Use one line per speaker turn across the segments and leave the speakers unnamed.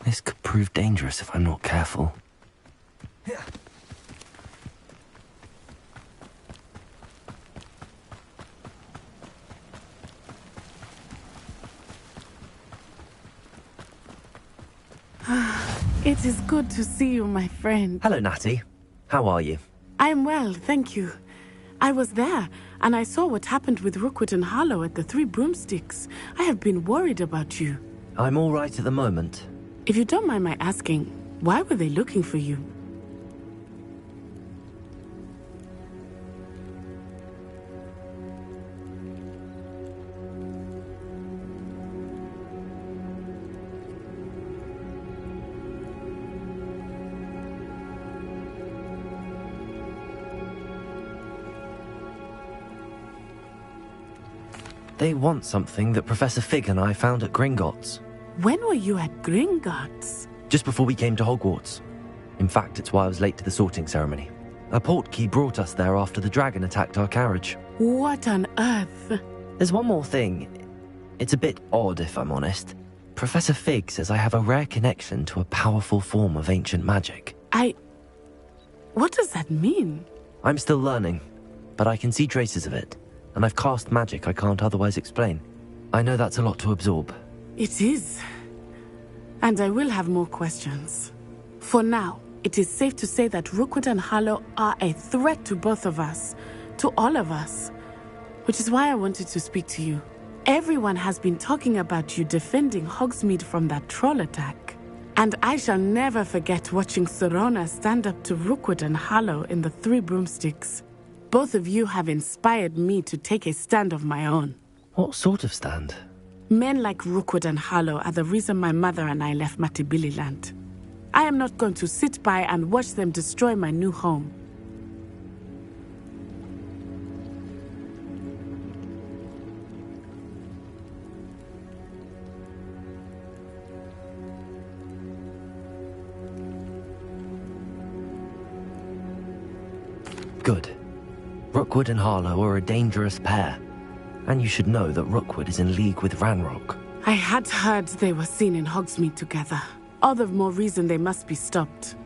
This could prove dangerous if I'm not careful.
It is good to see you, my friend.
Hello, Natty. How are you?
I'm well, thank you. I was there, and I saw what happened with Rookwood and Harlow at the Three Broomsticks. I have been worried about you.
I'm all right at the moment.
If you don't mind my asking, why were they looking for you?
They want something that Professor Fig and I found at Gringotts.
When were you at Gringotts?
Just before we came to Hogwarts. In fact, it's why I was late to the sorting ceremony. A portkey brought us there after the dragon attacked our carriage.
What on earth?
There's one more thing. It's a bit odd, if I'm honest. Professor Fig says I have a rare connection to a powerful form of ancient magic.
What does that mean?
I'm still learning, but I can see traces of it. And I've cast magic I can't otherwise explain. I know that's a lot to absorb.
It is. And I will have more questions. For now, it is safe to say that Rookwood and Harlow are a threat to both of us. To all of us. Which is why I wanted to speak to you. Everyone has been talking about you defending Hogsmeade from that troll attack. And I shall never forget watching Serona stand up to Rookwood and Harlow in the Three Broomsticks. Both of you have inspired me to take a stand of my own.
What sort of stand?
Men like Rookwood and Harlow are the reason my mother and I left Matibili-land. I am not going to sit by and watch them destroy my new home.
Good. Rookwood and Harlow are a dangerous pair. And you should know that Rookwood is in league with Ranrock.
I had heard they were seen in Hogsmeade together. All the more reason they must be stopped.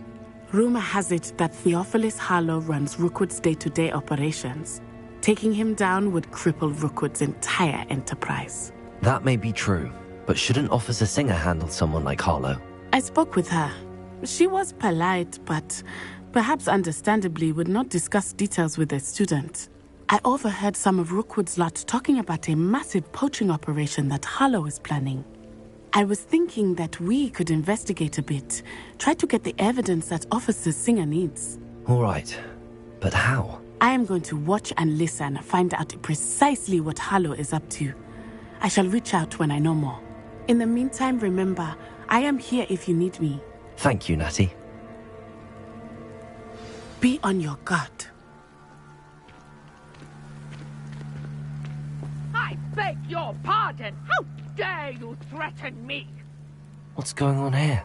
Rumor has it that Theophilus Harlow runs Rookwood's day-to-day operations. Taking him down would cripple Rookwood's entire enterprise.
That may be true, but shouldn't Officer Singer handle someone like Harlow?
I spoke with her. She was polite, but perhaps understandably would not discuss details with a student. I overheard some of Rookwood's lot talking about a massive poaching operation that Harlow is planning. I was thinking that we could investigate a bit, try to get the evidence that Officer Singer needs.
All right, but how?
I am going to watch and listen, find out precisely what Harlow is up to. I shall reach out when I know more. In the meantime, remember, I am here if you need me.
Thank you, Natty.
Be on your guard.
I beg your pardon! How dare you threaten me?
What's going on here?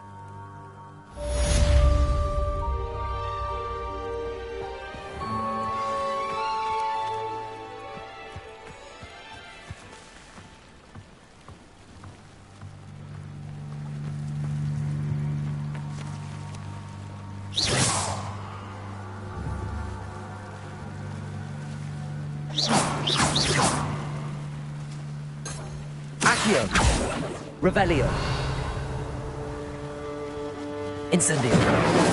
Accio! Revelio! Incendio!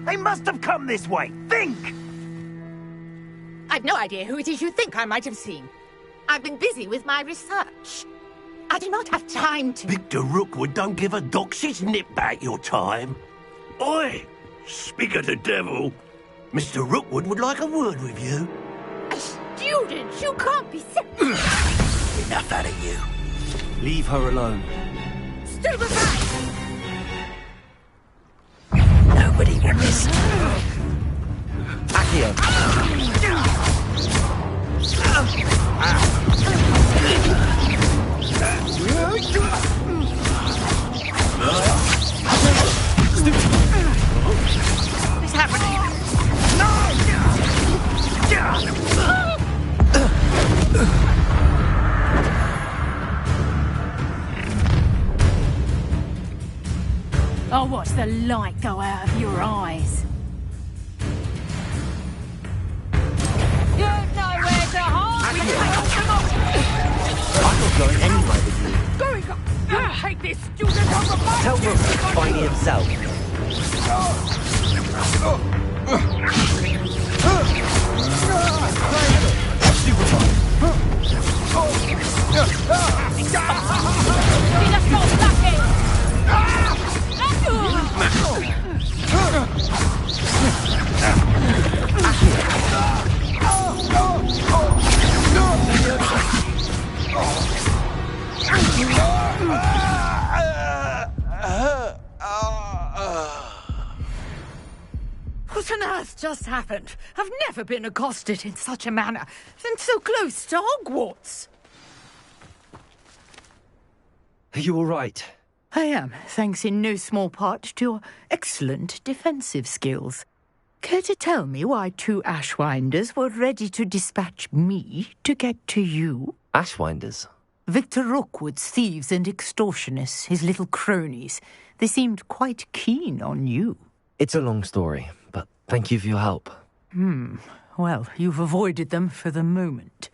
They must have come this way. Think!
I've no idea who it is you think I might have seen. I've been busy with my research. I do not have time to...
Victor Rookwood don't give a doxy's nip back your time.
Oi! Speak of the devil.
Mr. Rookwood would like a word with you.
A student? You can't be
Enough out of you.
Leave her alone.
Stupefy!
Nobody will miss. Accio.
What's happening?
I'll watch the light go out of your eyes. You've nowhere to hide!
I'm not going anywhere with you.
Going up! You hate this student on the bike!
Tell Rook to find himself.
What on earth just happened? I've never been accosted in such a manner, and so close to Hogwarts.
Are you all right?
I am, thanks in no small part to your excellent defensive skills. Care to tell me why 2 Ashwinders were ready to dispatch me to get to you?
Ashwinders?
Victor Rookwood's thieves and extortionists, his little cronies. They seemed quite keen on you.
It's a long story, but thank you for your help.
Well, you've avoided them for the moment.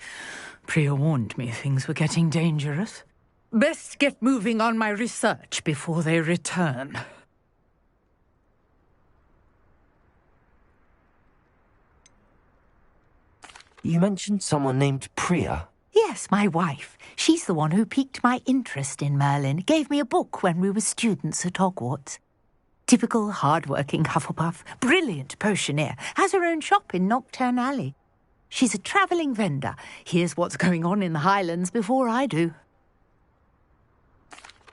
Priya warned me things were getting dangerous. Best get moving on my research before they return.
You mentioned someone named Priya.
Yes, my wife. She's the one who piqued my interest in Merlin, gave me a book when we were students at Hogwarts. Typical hard-working Hufflepuff, brilliant potioneer, has her own shop in Nocturne Alley. She's a travelling vendor. Hears what's going on in the Highlands before I do.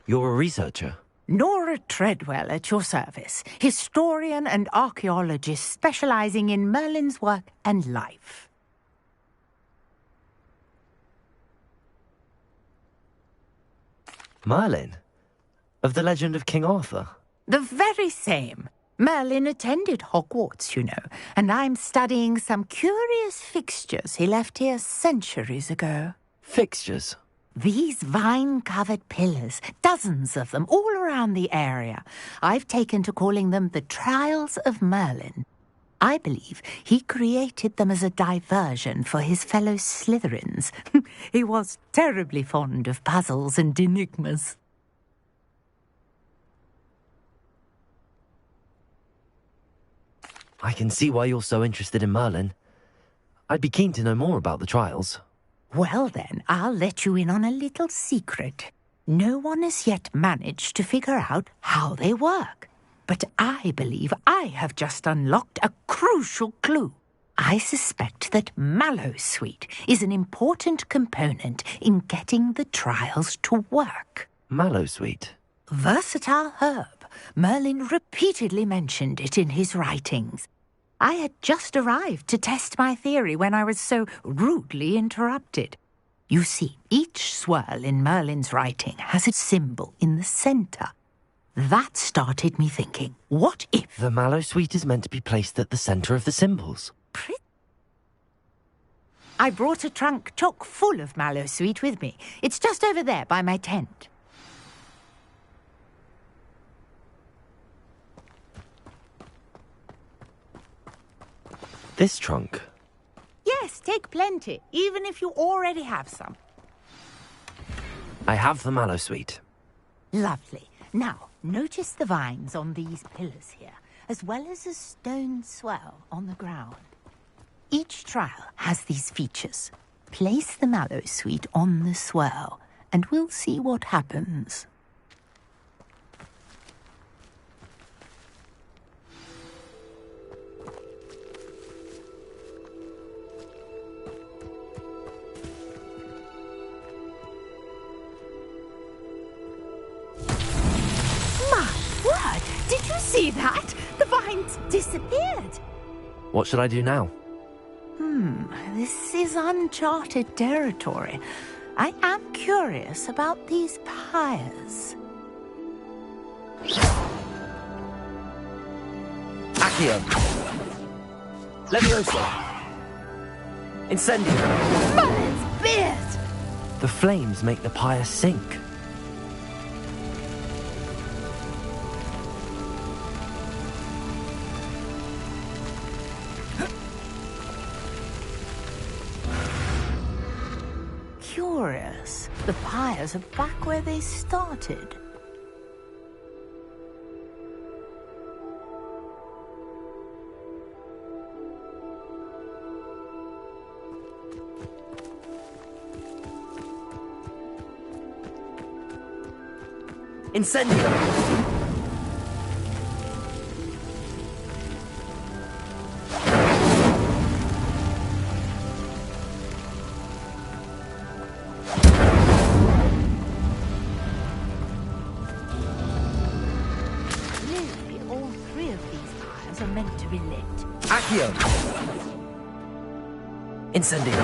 You're a researcher?
Nora Treadwell at your service, historian and archaeologist specialising in Merlin's work and life.
Merlin? Of the legend of King Arthur?
The very same. Merlin attended Hogwarts, you know, and I'm studying some curious fixtures he left here centuries ago.
Fixtures?
These vine-covered pillars, dozens of them, all around the area. I've taken to calling them the Trials of Merlin. I believe he created them as a diversion for his fellow Slytherins. He was terribly fond of puzzles and enigmas.
I can see why you're so interested in Merlin. I'd be keen to know more about the trials.
Well then, I'll let you in on a little secret. No one has yet managed to figure out how they work. But I believe I have just unlocked a crucial clue. I suspect that Mallowsweet is an important component in getting the trials to work.
Mallowsweet?
Versatile herb. Merlin repeatedly mentioned it in his writings. I had just arrived to test my theory when I was so rudely interrupted. You see, each swirl in Merlin's writing has a symbol in the centre. That started me thinking, what if...
The Mallowsweet is meant to be placed at the centre of the symbols.
I brought a trunk chock full of Mallowsweet with me. It's just over there by my tent.
This trunk?
Yes, take plenty, even if you already have some.
I have the Mallowsweet.
Lovely. Now, notice the vines on these pillars here, as well as a stone swell on the ground. Each trial has these features. Place the Mallowsweet on the swell, and we'll see what happens. disappeared.
What should I do now?
This is uncharted territory. I am curious about these pyres.
Accio! Leviosa! Incendio!
Merlin's beard!
The flames make the pyre sink.
Curious. The pyres are back where they started.
Incendio!
Clearly, all three of these pyres are meant to be lit.
Accio! Incendio!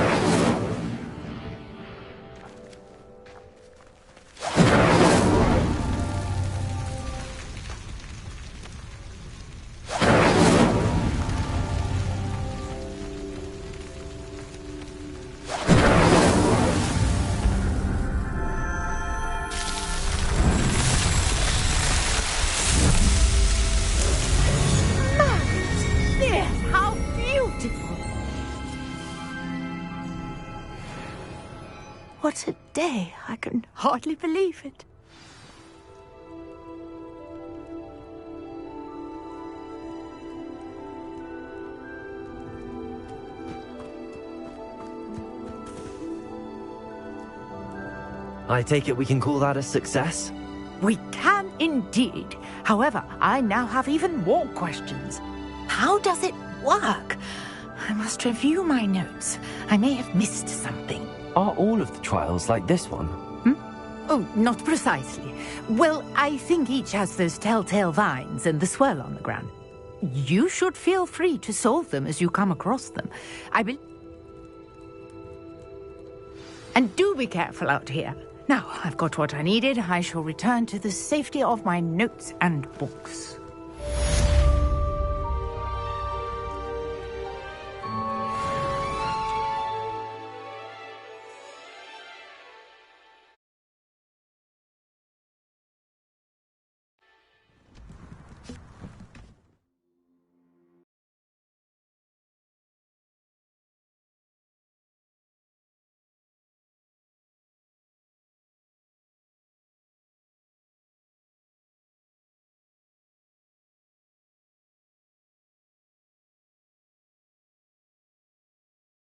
How beautiful! What a day! I can hardly believe it.
I take it we can call that a success?
We can indeed. However, I now have even more questions. How does it work? I must review my notes. I may have missed something.
Are all of the trials like this one?
Oh, not precisely. Well, I think each has those telltale vines and the swirl on the ground. You should feel free to solve them as you come across them. And do be careful out here. Now, I've got what I needed. I shall return to the safety of my notes and books.